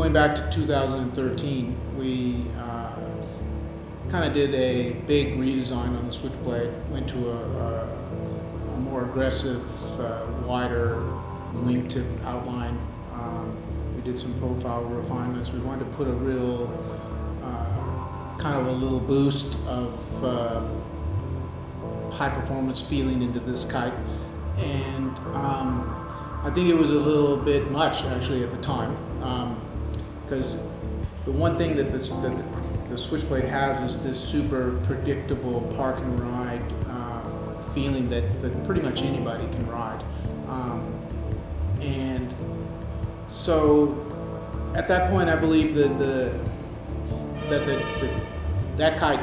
going back to 2013, we kind of did a big redesign on the Switchblade. Went to a more aggressive, wider wingtip outline. We did some profile refinements. We wanted to put a real kind of a little boost of high performance feeling into this kite, and I think it was a little bit much actually at the time, because the one thing that the Switchblade has is this super predictable park and ride feeling that pretty much anybody can ride, and so at that point I believe that kite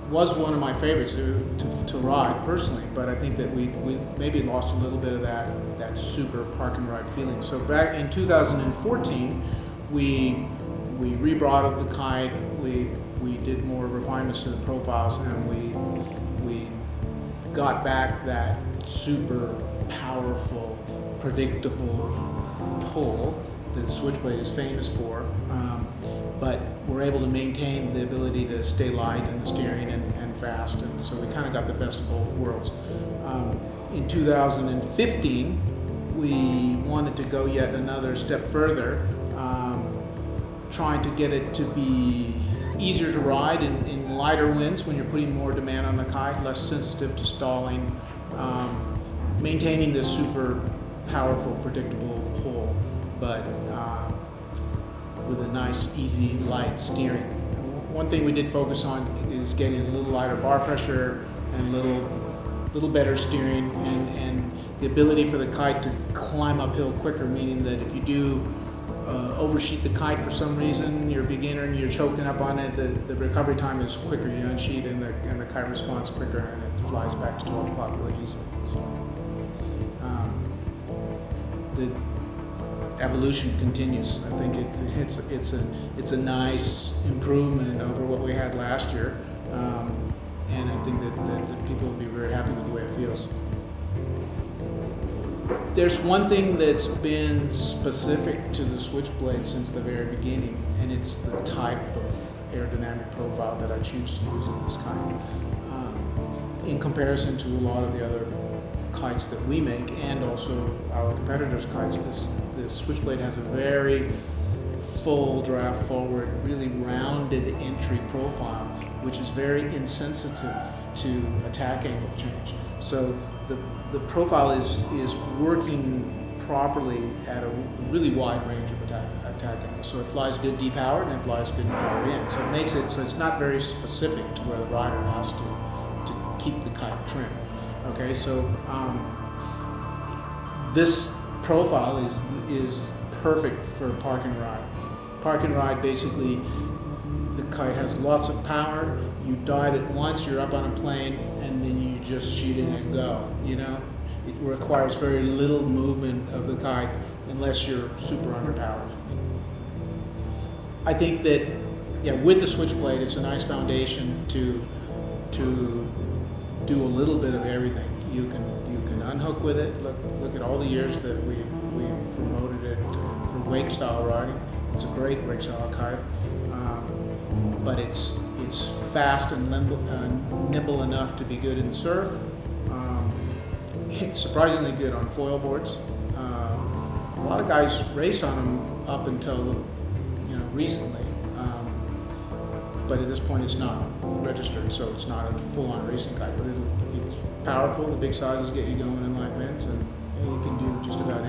was one of my favorites to ride personally, but I think that we maybe lost a little bit of that super park and ride feeling. So back in 2014, we rebroadened the kite. We did more refinements to the profiles, and we got back that super powerful, predictable pull that Switchblade is famous for. But we're able to maintain the ability to stay light in the steering and fast, and so we kind of got the best of both worlds. In 2015, we wanted to go yet another step further, trying to get it to be easier to ride in lighter winds when you're putting more demand on the kite, less sensitive to stalling, maintaining this super powerful, predictable pull, but with a nice, easy, light steering. One thing we did focus on is getting a little lighter bar pressure and a little better steering, and the ability for the kite to climb uphill quicker, meaning that if you do oversheet the kite for some reason, you're a beginner and you're choking up on it, the recovery time is quicker. You unsheet and the kite responds quicker, and it flies back to 12 o'clock really easily. So, the evolution continues. I think it's a nice improvement over what we had last year, and I think that people will be very happy with the way it feels. There's one thing that's been specific to the Switchblade since the very beginning, and it's the type of aerodynamic profile that I choose to use in this kite. In comparison to a lot of the other kites that we make, and also our competitors' kites, this Switchblade has a very full draft forward, really rounded entry profile, which is very insensitive to attack angle change. So the profile is working properly at a really wide range of attack angles. So it flies good depowered and it flies good powered in. So it makes it so it's not very specific to where the rider has to keep the kite trim. Okay, so this profile is perfect for park and ride. Park and ride, basically, the kite has lots of power. You dive it once, you're up on a plane, and then you just shoot it and go. You know, it requires very little movement of the kite unless you're super underpowered. I think that, yeah, with the Switchblade, it's a nice foundation to do a little bit of everything. You can unhook with it. Look at all the years that we've promoted it for wake style riding. It's a great wake style kite, but it's fast and nimble enough to be good in surf. It's surprisingly good on foil boards. A lot of guys raced on them up until recently, but at this point it's not registered, so it's not a full-on racing kite. But it's powerful. The big sizes get you going in light winds, and you can do just about